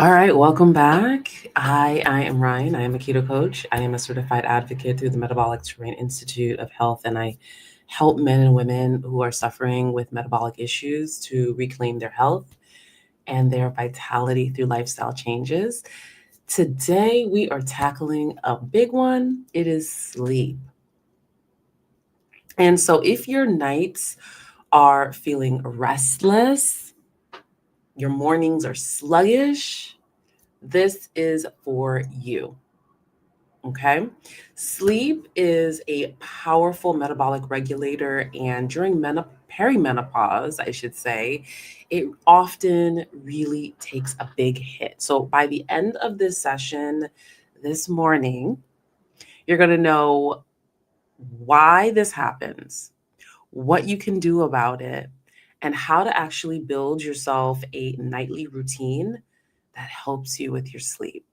All right, welcome back. I am Ryan. I am a keto coach. I am a certified advocate through the Metabolic Terrain Institute of Health, and I help men and women who are suffering with metabolic issues to reclaim their health and their vitality through lifestyle changes. Today, we are tackling a big one. It is sleep. And so, if your nights are feeling restless, your mornings are sluggish, this is for you. Okay. Sleep is a powerful metabolic regulator, and during perimenopause, I should say, it often really takes a big hit. So, by the end of this session this morning, you're going to know why this happens, what you can do about it, and how to actually build yourself a nightly routine that helps you with your sleep.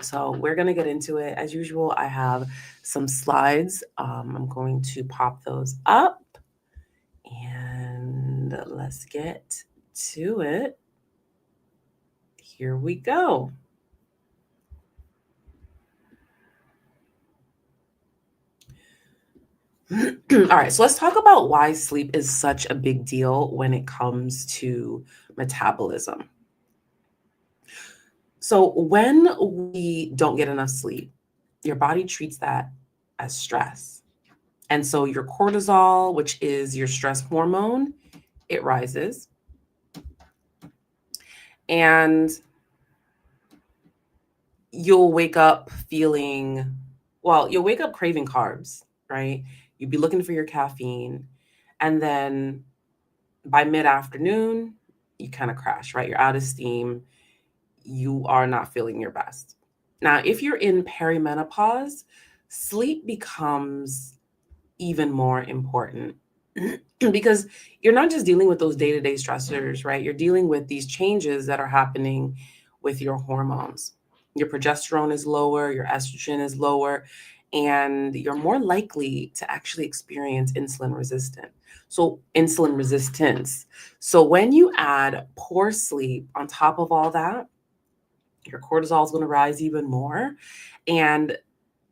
So we're going to get into it. As usual, I have some slides. I'm going to pop those up and let's get to it. Here we go. All right, so let's talk about why sleep is such a big deal when it comes to metabolism. So, when we don't get enough sleep, your body treats that as stress. And so, your cortisol, which is your stress hormone, it rises. And you'll wake up feeling, you'll wake up craving carbs, right? You'd be looking for your caffeine. And then by mid afternoon, you kind of crash, right? You're out of steam. You are not feeling your best. Now, if you're in perimenopause, sleep becomes even more important because you're not just dealing with those day-to-day stressors, right? You're dealing with these changes that are happening with your hormones. Your progesterone is lower, your estrogen is lower, and you're more likely to actually experience insulin resistance. So when you add poor sleep on top of all that, your cortisol is going to rise even more. And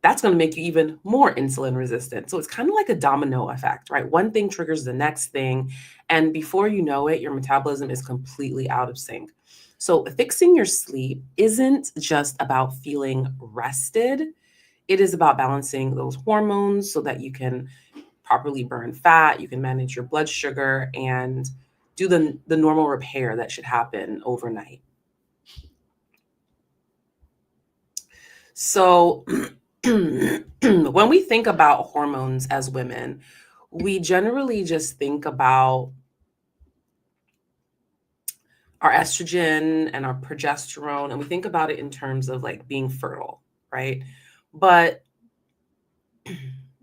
that's going to make you even more insulin resistant. So it's kind of like a domino effect, right? One thing triggers the next thing. And before you know it, your metabolism is completely out of sync. So fixing your sleep isn't just about feeling rested, it is about balancing those hormones so that you can properly burn fat, you can manage your blood sugar, and do the normal repair that should happen overnight. So, when we think about hormones as women, we generally just think about our estrogen and our progesterone, and we think about it in terms of like being fertile, right? But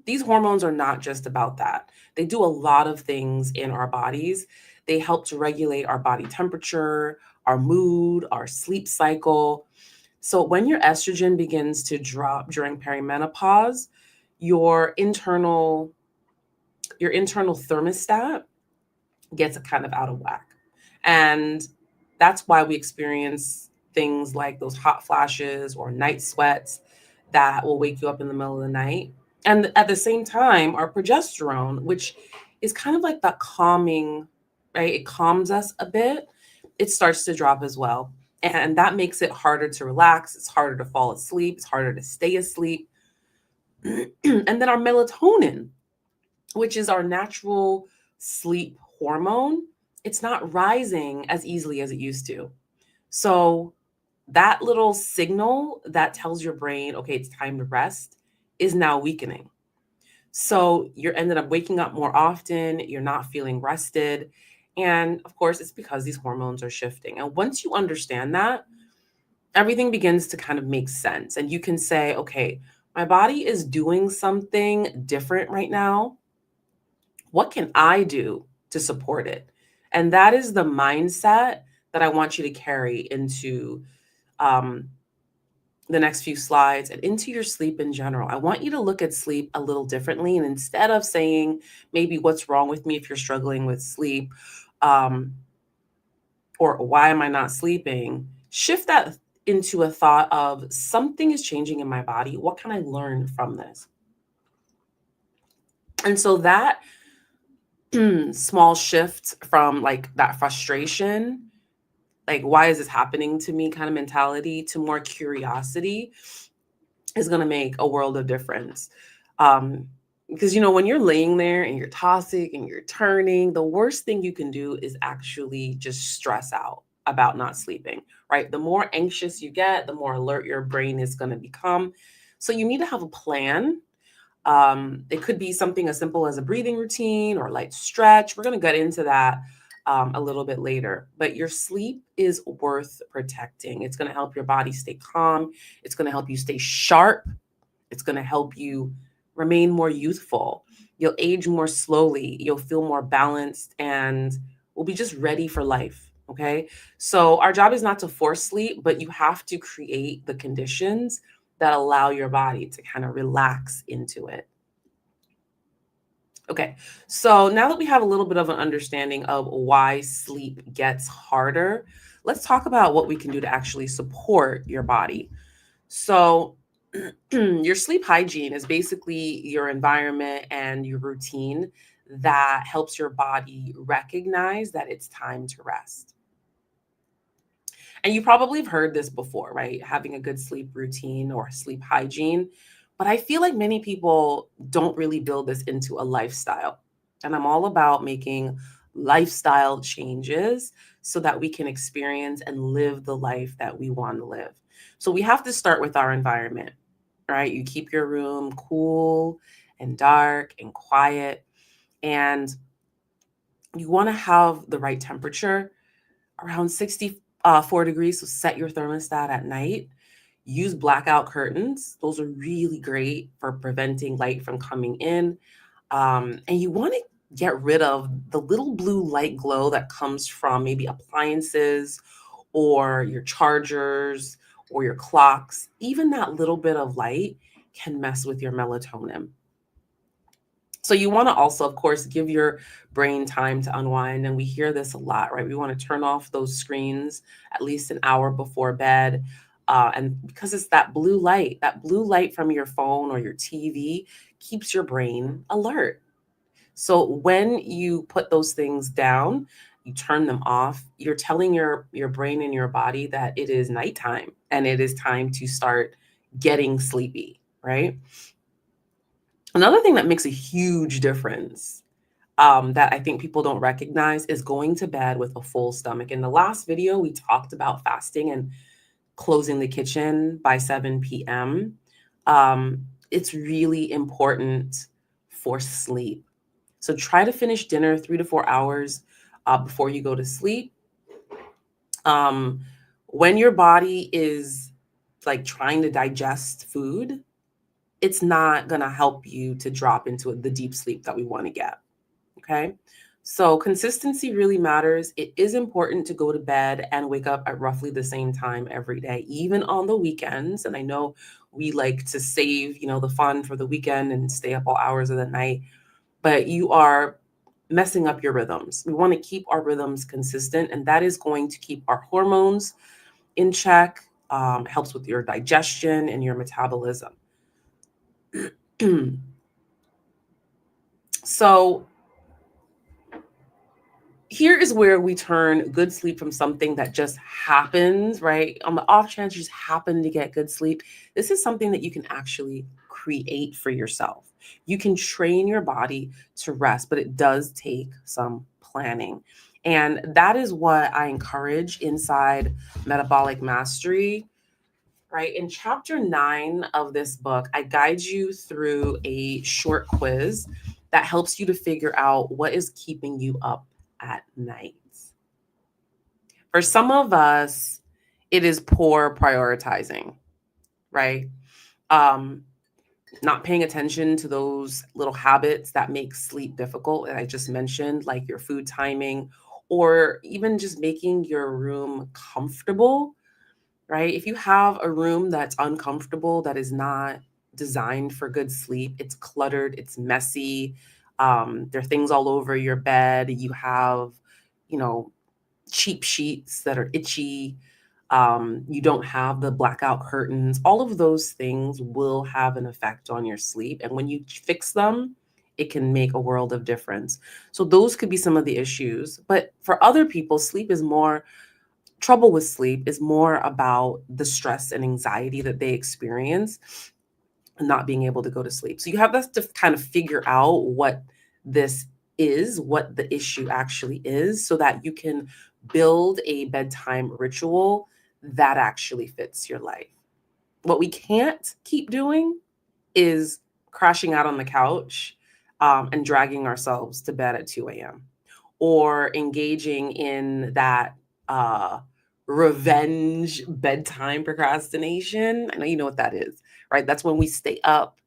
these hormones are not just about that. They do a lot of things in our bodies. They help to regulate our body temperature, our mood, our sleep cycle. So when your estrogen begins to drop during perimenopause, your internal thermostat gets kind of out of whack. And that's why we experience things like those hot flashes or night sweats that will wake you up in the middle of the night. And at the same time, our progesterone, which is kind of like that calming, right? It calms us a bit. It starts to drop as well. And that makes it harder to relax. It's harder to fall asleep. It's harder to stay asleep. And then our melatonin, which is our natural sleep hormone, it's not rising as easily as it used to. So that little signal that tells your brain, okay, it's time to rest, is now weakening. So you're ended up waking up more often, you're not feeling rested. And of course, it's because these hormones are shifting. And once you understand that, everything begins to kind of make sense. And you can say, okay, my body is doing something different right now. What can I do to support it? And that is the mindset that I want you to carry into um, the next few slides and into your sleep in general. I want you to look at sleep a little differently. And instead of saying maybe what's wrong with me if you're struggling with sleep, um, or why am I not sleeping, shift that into a thought of something is changing in my body. What can I learn from this? And so that small shift from like that frustration, like, why is this happening to me kind of mentality, to more curiosity is going to make a world of difference. Um, because, when you're laying there and you're tossing and you're turning, the worst thing you can do is actually just stress out about not sleeping, right? The more anxious you get, the more alert your brain is going to become. So you need to have a plan. It could be something as simple as a breathing routine or light stretch. We're going to get into that a little bit later. But your sleep is worth protecting. It's going to help your body stay calm. It's going to help you stay sharp. It's going to help you remain more youthful. You'll age more slowly. You'll feel more balanced and will be just ready for life. Okay. So our job is not to force sleep, but you have to create the conditions that allow your body to kind of relax into it. Okay, so now that we have a little bit of an understanding of why sleep gets harder, let's talk about what we can do to actually support your body. So, your sleep hygiene is basically your environment and your routine that helps your body recognize that it's time to rest. And you probably have heard this before, right? Having a good sleep routine or sleep hygiene. But I feel like many people don't really build this into a lifestyle. And I'm all about making lifestyle changes so that we can experience and live the life that we want to live. So we have to start with our environment, right? You keep your room cool and dark and quiet. And you want to have the right temperature around 64 degrees. So set your thermostat at night. Use blackout curtains. Those are really great for preventing light from coming in. And you want to get rid of the little blue light glow that comes from maybe appliances or your chargers or your clocks. Even that little bit of light can mess with your melatonin. So you want to also, of course, give your brain time to unwind. And we hear this a lot, right? We want to turn off those screens at least an hour before bed. And because it's that blue light from your phone or your TV keeps your brain alert. So when you put those things down, you turn them off, you're telling your brain and your body that it is nighttime and it is time to start getting sleepy, right? Another thing that makes a huge difference that I think people don't recognize is going to bed with a full stomach. In the last video, we talked about fasting and closing the kitchen by 7 p.m. It's really important for sleep. So try to finish dinner 3 to 4 hours before you go to sleep. Um, when your body is like trying to digest food, it's not going to help you to drop into the deep sleep that we want to get. Okay. So consistency really matters. It is important to go to bed and wake up at roughly the same time every day, even on the weekends. And I know we like to save, the fun for the weekend and stay up all hours of the night, but you are messing up your rhythms. We want to keep our rhythms consistent, and that is going to keep our hormones in check, helps with your digestion and your metabolism. So here is where we turn good sleep from something that just happens, right? On the off chance you just happen to get good sleep, this is something that you can actually create for yourself. You can train your body to rest, but it does take some planning. And that is what I encourage inside Metabolic Mastery, right? In chapter 9 of this book, I guide you through a short quiz that helps you to figure out what is keeping you up at night. For some of us, it is poor prioritizing, right? Um, Not paying attention to those little habits that make sleep difficult, that I just mentioned, like your food timing, or even just making your room comfortable, right? If you have a room that's uncomfortable, that is not designed for good sleep, it's cluttered, it's messy, there are things all over your bed, you have, you know, cheap sheets that are itchy, You don't have the blackout curtains. All of those things will have an effect on your sleep. And when you fix them, it can make a world of difference. So those could be some of the issues. But for other people, trouble with sleep is more about the stress and anxiety that they experience and not being able to go to sleep. So you have to kind of figure out what this is, what the issue actually is, so that you can build a bedtime ritual that actually fits your life. What we can't keep doing is crashing out on the couch and dragging ourselves to bed at 2 a.m. or engaging in that uh, revenge bedtime procrastination. I know you know what that is, right? That's when we stay up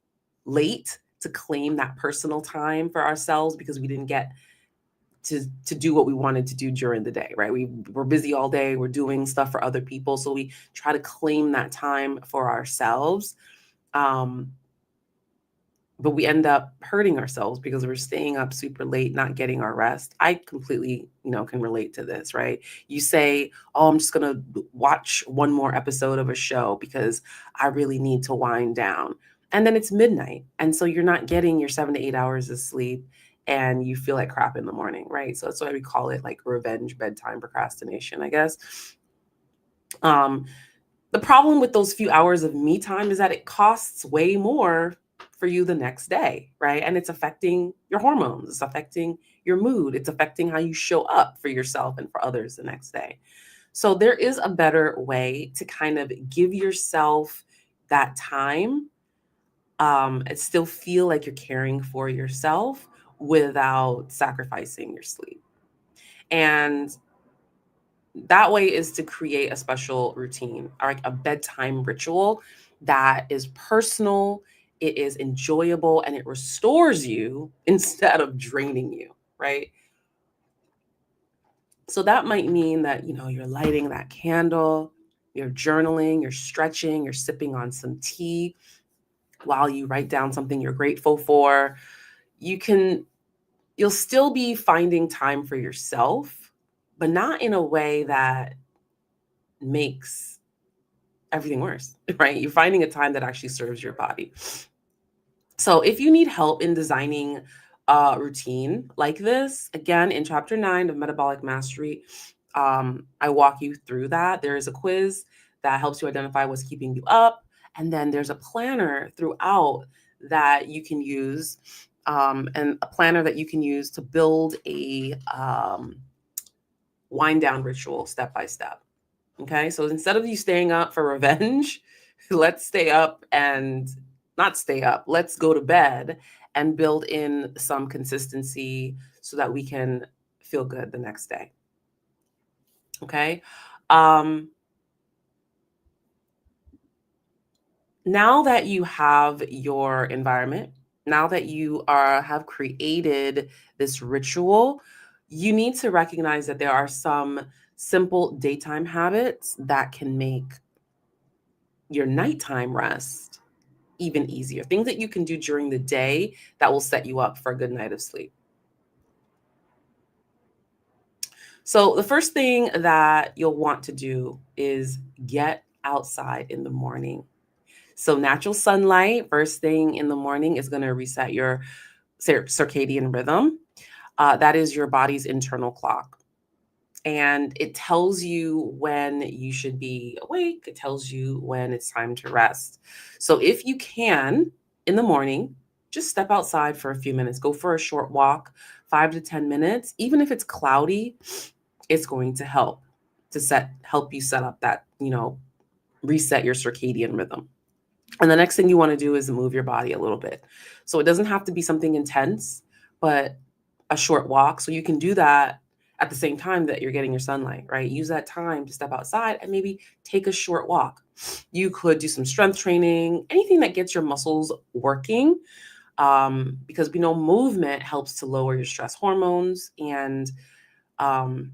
late to claim that personal time for ourselves because we didn't get to do what we wanted to do during the day, right? We're busy all day, we're doing stuff for other people, so we try to claim that time for ourselves. Um, but we end up hurting ourselves because we're staying up super late, not getting our rest. I completely, can relate to this, right? You say, "Oh, I'm just going to watch one more episode of a show because I really need to wind down." And then it's midnight. And so you're not getting your 7 to 8 hours of sleep and you feel like crap in the morning, right? So that's why we call it like revenge bedtime procrastination, I guess. Um, the problem with those few hours of me time is that it costs way more for you the next day, right? And it's affecting your hormones, it's affecting your mood, it's affecting how you show up for yourself and for others the next day. So there is a better way to kind of give yourself that time and still feel like you're caring for yourself without sacrificing your sleep. And that way is to create a special routine, or like a bedtime ritual that is personal, it is enjoyable, and it restores you instead of draining you, right? So that might mean that, you're lighting that candle, you're journaling, you're stretching, you're sipping on some tea while you write down something you're grateful for. You'll still be finding time for yourself, but not in a way that makes everything worse, right? You're finding a time that actually serves your body. So if you need help in designing a routine like this, again, in chapter 9 of Metabolic Mastery, I walk you through that. There is a quiz that helps you identify what's keeping you up. And then there's a planner throughout that you can use, and a planner that you can use to build a wind down ritual step by step. Okay, so instead of you staying up for revenge, let's stay up and not stay up. Let's go to bed and build in some consistency so that we can feel good the next day. Okay. Um, Now that you have your environment, now that you have created this ritual, you need to recognize that there are some simple daytime habits that can make your nighttime rest even easier. Things that you can do during the day that will set you up for a good night of sleep. So, the first thing that you'll want to do is get outside in the morning. So, natural sunlight, first thing in the morning, is going to reset your circadian rhythm. That is your body's internal clock. And it tells you when you should be awake. It tells you when it's time to rest. So if you can in the morning, just step outside for a few minutes, go for a short walk, 5 to 10 minutes. Even if it's cloudy, it's going to help you set up that, reset your circadian rhythm. And the next thing you want to do is move your body a little bit. So it doesn't have to be something intense, but a short walk. So you can do that at the same time that you're getting your sunlight, right? Use that time to step outside and maybe take a short walk. You could do some strength training, anything that gets your muscles working, because we know movement helps to lower your stress hormones, and um,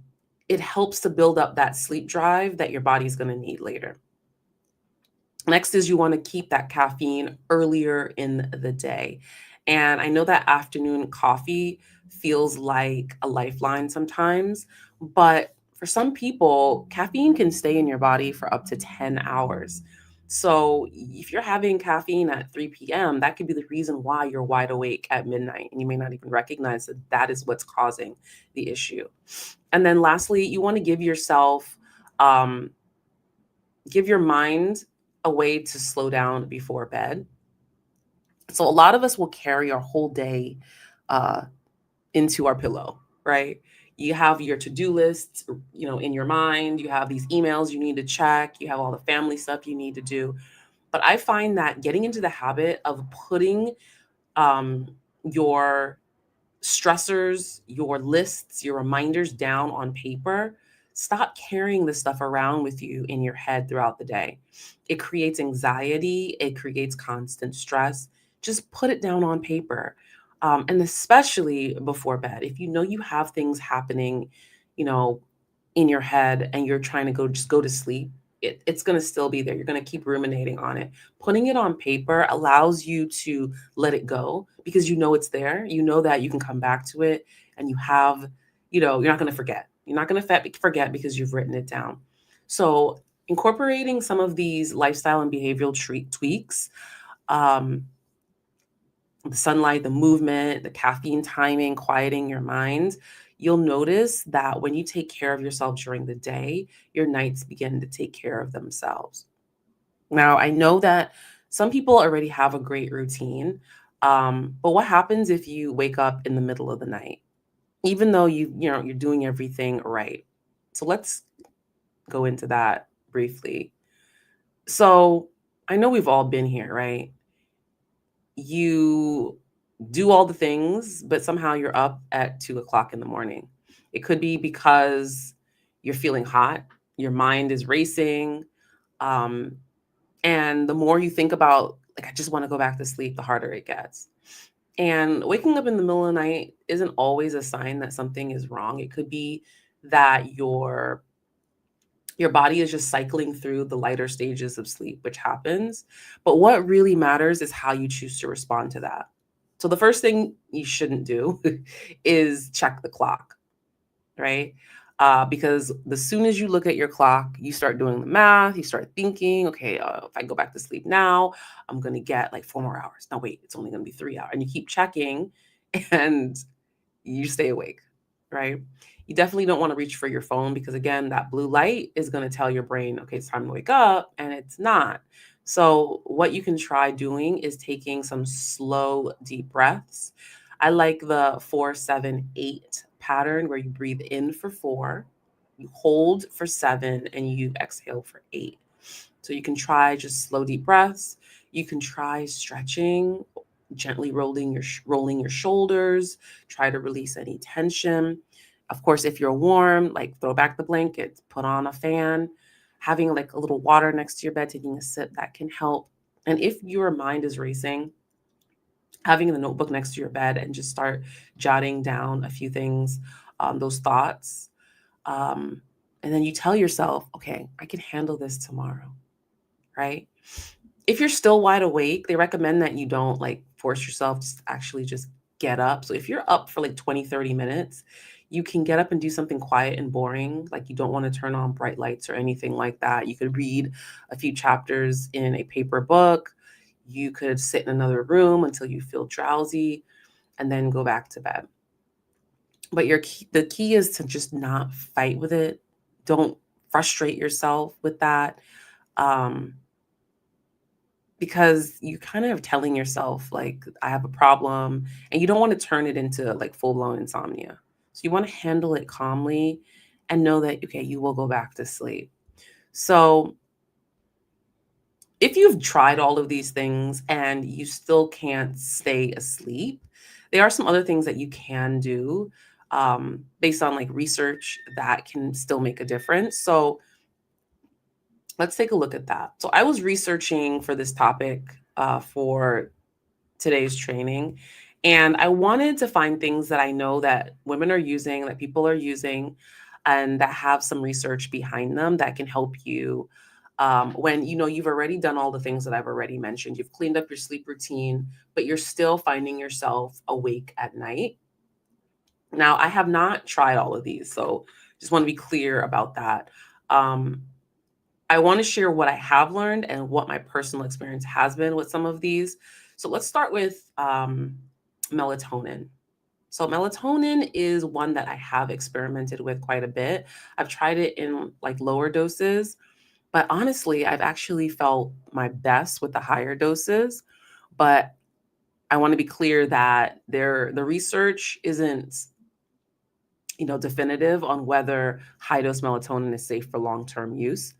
it helps to build up that sleep drive that your body's going to need later. Next is you want to keep that caffeine earlier in the day. And I know that afternoon coffee feels like a lifeline sometimes, but for For some people, caffeine can stay in your body for up to 10 hours. So if you're having caffeine at 3 p.m., that could be the reason why you're wide awake at midnight. And you may not even recognize that that is what's causing the issue. And then lastly, you want to um, give your mind a way to slow down before bed. So a lot of us will carry our whole day uh, into our pillow, right? You have your to-do lists, in your mind. You have these emails you need to check. You have all the family stuff you need to do. But I find that getting into the habit of putting um, your stressors, your lists, your reminders down on paper. Stop carrying this stuff around with you in your head throughout the day. It creates anxiety, it creates constant stress. Just put it down on paper. And especially before bed, if you know you have things happening, you know, in your head and you're trying to go to sleep, it's going to still be there. You're going to keep ruminating on it. Putting it on paper allows you to let it go because you know it's there. You know that you can come back to it and you're not going to forget. You're not going to forget because you've written it down. So, incorporating some of these lifestyle and behavioral tweaks, um, the sunlight, the movement, the caffeine timing, quieting your mind, you'll notice that when you take care of yourself during the day, your nights begin to take care of themselves. Now, I know that some people already have a great routine, but what happens if you wake up in the middle of the night, even though you're doing everything right? So let's go into that briefly. So I know we've all been here, right? You do all the things, but somehow you're up at 2 o'clock in the morning. It could be because you're feeling hot, your mind is racing, um, and the more you think about, like, I just want to go back to sleep, the harder it gets. And waking up in the middle of the night isn't always a sign that something is wrong. It could be that your body is just cycling through the lighter stages of sleep, which happens. But what really matters is how you choose to respond to that. So the first thing you shouldn't do is check the clock, right? Because as soon as you look at your clock, you start doing the math, you start thinking, okay, if I go back to sleep now, I'm going to get like 4 more hours. No, wait, it's only going to be 3 hours. And you keep checking and you stay awake, right? You definitely don't want to reach for your phone because, again, that blue light is going to tell your brain, okay, it's time to wake up, and it's not. So, what you can try doing is taking some slow, deep breaths. I like the 4-7-8 pattern where you breathe in for 4, you hold for 7, and you exhale for 8. So you can try just slow, deep breaths. You can try stretching, gently rolling your shoulders. Try to release any tension. Of course, if you're warm, like throw back the blankets, put on a fan, having like a little water next to your bed, taking a sip, that can help. And if your mind is racing, having the notebook next to your bed and just start jotting down a few things, those thoughts. Um, and then you tell yourself, okay, I can handle this tomorrow, right? If you're still wide awake, they recommend that you don't like force yourself to actually just get up. So if you're up for like 20, 30 minutes, you can get up and do something quiet and boring. Like you don't want to turn on bright lights or anything like that. You could read a few chapters in a paper book. You could sit in another room until you feel drowsy and then go back to bed. But the key is to just not fight with it. Don't frustrate yourself with that. Um, because you kind of telling yourself like I have a problem and you don't want to turn it into like full-blown insomnia. So you want to handle it calmly and know that okay, you will go back to sleep. So if you've tried all of these things and you still can't stay asleep, there are some other things that you can do based on like research that can still make a difference. So let's take a look at that. So I was researching for this topic for today's training. And I wanted to find things that I know that women are using, that people are using, and that have some research behind them that can help you when you know you've already done all the things that I've already mentioned. You've cleaned up your sleep routine, but you're still finding yourself awake at night. Now, I have not tried all of these, so just want to be clear about that. Um, I want to share what I have learned and what my personal experience has been with some of these. So let's start with melatonin. So melatonin is one that I have experimented with quite a bit. I've tried it in like lower doses, but honestly, I've actually felt my best with the higher doses. But I want to be clear that the research isn't, definitive on whether high dose melatonin is safe for long-term use.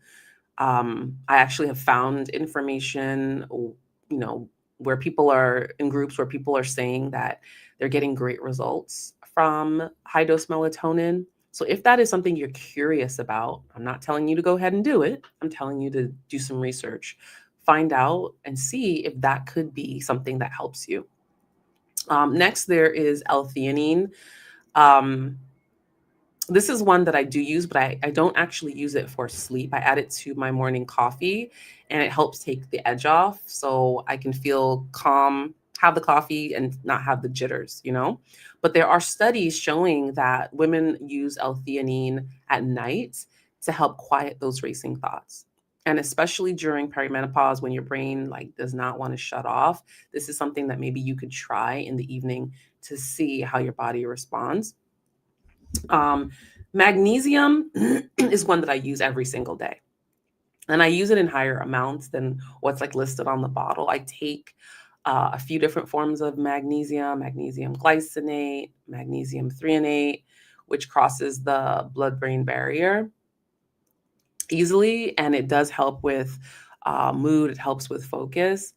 I actually have found information, where people are in groups where people are saying that they're getting great results from high dose melatonin. So if that is something you're curious about, I'm not telling you to go ahead and do it. I'm telling you to do some research, find out and see if that could be something that helps you. Next, there is L-theanine. Um, this is one that I do use, but I don't actually use it for sleep. I add it to my morning coffee and it helps take the edge off so I can feel calm, have the coffee and not have the jitters. But there are studies showing that women use L-theanine at night to help quiet those racing thoughts. And especially during perimenopause when your brain like does not want to shut off, this is something that maybe you could try in the evening to see how your body responds. Um, Magnesium is one that I use every single day. And I use it in higher amounts than what's like listed on the bottle. I take a few different forms of magnesium glycinate, magnesium threonate, which crosses the blood-brain barrier easily, and it does help with mood. It helps with focus.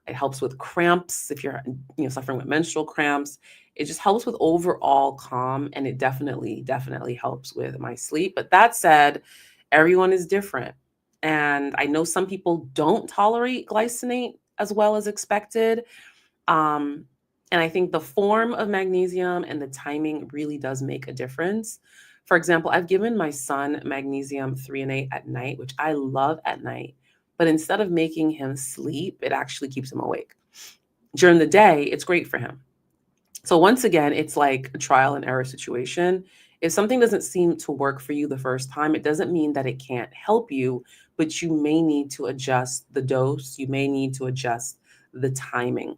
It helps with cramps if you're suffering with menstrual cramps. It just helps with overall calm, and it definitely helps with my sleep. But that said, everyone is different, and I know some people don't tolerate glycinate as well as expected. Um, and I think the form of magnesium and the timing really does make a difference. For example, I've given my son magnesium threonate at night, which I love at night. But instead of making him sleep, it actually keeps him awake. During the day, it's great for him. So once again, it's like a trial and error situation. If something doesn't seem to work for you the first time, it doesn't mean that it can't help you, but you may need to adjust the dose. You may need to adjust the timing.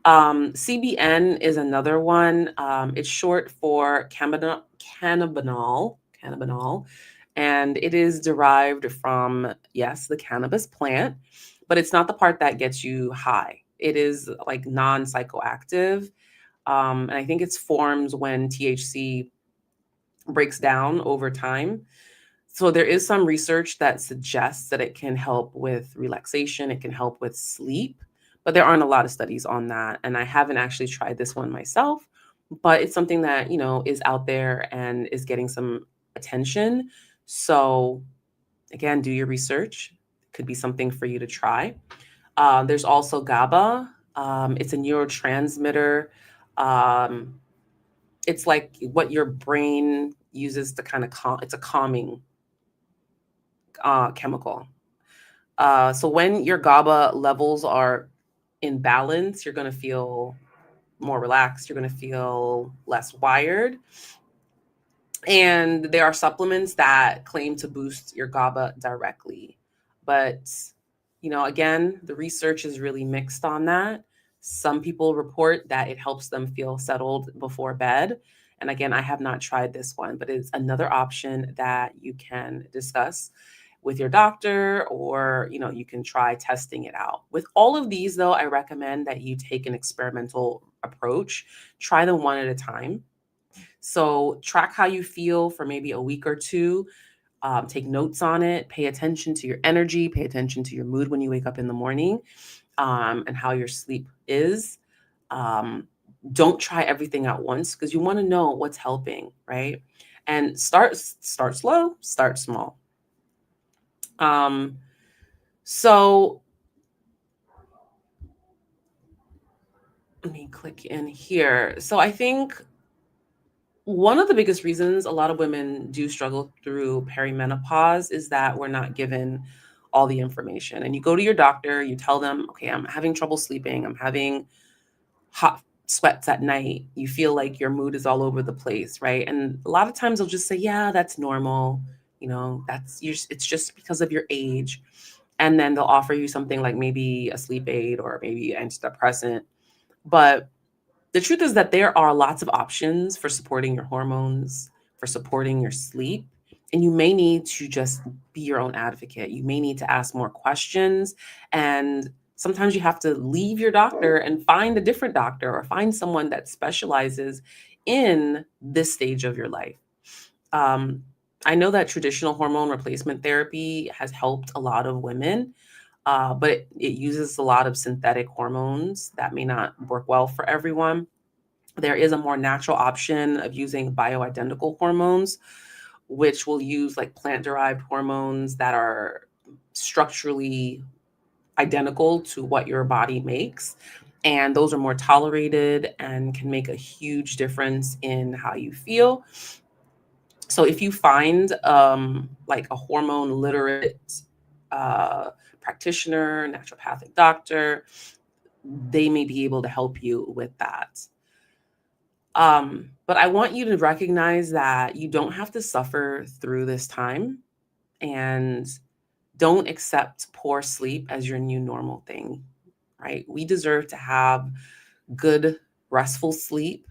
CBN is another one. It's short for cannabinol, and it is derived from, yes, the cannabis plant, but it's not the part that gets you high. It is like non-psychoactive. And I think it's formed when THC breaks down over time. So there is some research that suggests that it can help with relaxation, it can help with sleep, but there aren't a lot of studies on that. And I haven't actually tried this one myself, but it's something that, is out there and is getting some attention. So again, do your research. Could be something for you to try. There's also GABA. It's a neurotransmitter. Um, it's like what your brain uses to kind of calm. It's a calming chemical. So when your GABA levels are in balance, you're going to feel more relaxed. You're going to feel less wired. And there are supplements that claim to boost your GABA directly. But, again, the research is really mixed on that. Some people report that it helps them feel settled before bed. And again, I have not tried this one, but it's another option that you can discuss with your doctor, or you can try testing it out. With all of these though, I recommend that you take an experimental approach. Try them one at a time. So track how you feel for maybe a week or two. Take notes on it. Pay attention to your energy. Pay attention to your mood when you wake up in the morning, and how your sleep is. Don't try everything at once because you want to know what's helping, right? And start slow, start small. So let me click in here. So I think one of the biggest reasons a lot of women do struggle through perimenopause is that we're not given all the information. And you go to your doctor, you tell them, okay, I'm having trouble sleeping, I'm having hot sweats at night, you feel like your mood is all over the place, right? And a lot of times they'll just say, yeah, that's normal. It's just because of your age. And then they'll offer you something like maybe a sleep aid or maybe antidepressant. But the truth is that there are lots of options for supporting your hormones, for supporting your sleep. And you may need to just be your own advocate. You may need to ask more questions. And sometimes you have to leave your doctor and find a different doctor or find someone that specializes in this stage of your life. Um, I know that traditional hormone replacement therapy has helped a lot of women, but it uses a lot of synthetic hormones that may not work well for everyone. There is a more natural option of using bioidentical hormones, which will use like plant-derived hormones that are structurally identical to what your body makes. And those are more tolerated and can make a huge difference in how you feel. So if you find like a hormone literate uh, practitioner, naturopathic doctor, they may be able to help you with that. But I want you to recognize that you don't have to suffer through this time, and don't accept poor sleep as your new normal thing, right? We deserve to have good, restful sleep,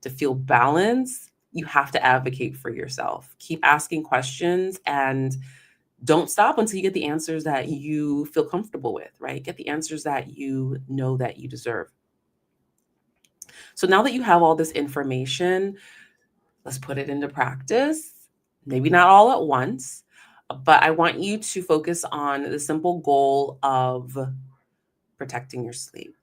to feel balanced. You have to advocate for yourself. Keep asking questions and don't stop until you get the answers that you feel comfortable with, right? Get the answers that you know that you deserve. So now that you have all this information, let's put it into practice. Maybe not all at once, but I want you to focus on the simple goal of protecting your sleep.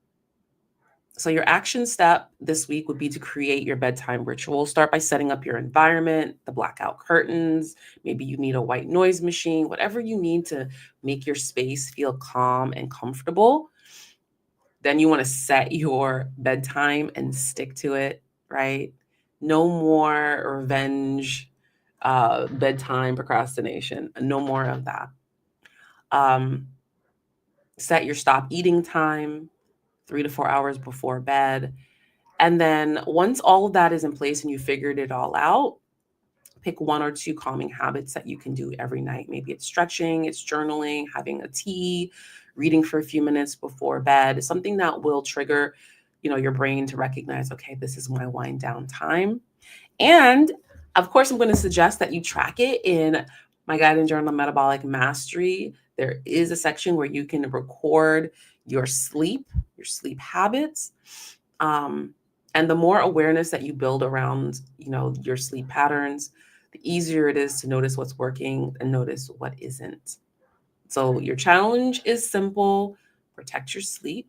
So your action step this week would be to create your bedtime ritual. Start by setting up your environment, the blackout curtains. Maybe you need a white noise machine, whatever you need to make your space feel calm and comfortable. Then you want to set your bedtime and stick to it, right? No more revenge, bedtime procrastination. No more of that. Um, Set your stop eating time 3 to 4 hours before bed. And then once all of that is in place and you figured it all out, pick 1 or 2 calming habits that you can do every night. Maybe it's stretching, it's journaling, having a tea, reading for a few minutes before bed, something that will trigger, your brain to recognize, okay, this is my wind down time. And of course, I'm going to suggest that you track it in my guided journal, Metabolic Mastery. There is a section where you can record your sleep habits. And the more awareness that you build around, your sleep patterns, the easier it is to notice what's working and notice what isn't. So your challenge is simple: protect your sleep,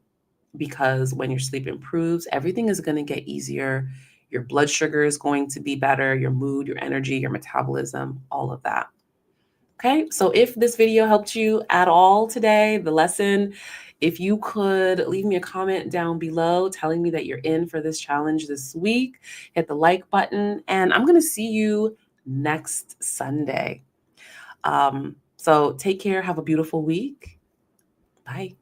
because when your sleep improves, everything is going to get easier. Your blood sugar is going to be better, your mood, your energy, your metabolism, all of that. Okay, so if this video helped you at all today, the lesson, if you could leave me a comment down below telling me that you're in for this challenge this week, hit the like button, and I'm going to see you next Sunday. So take care. Have a beautiful week. Bye.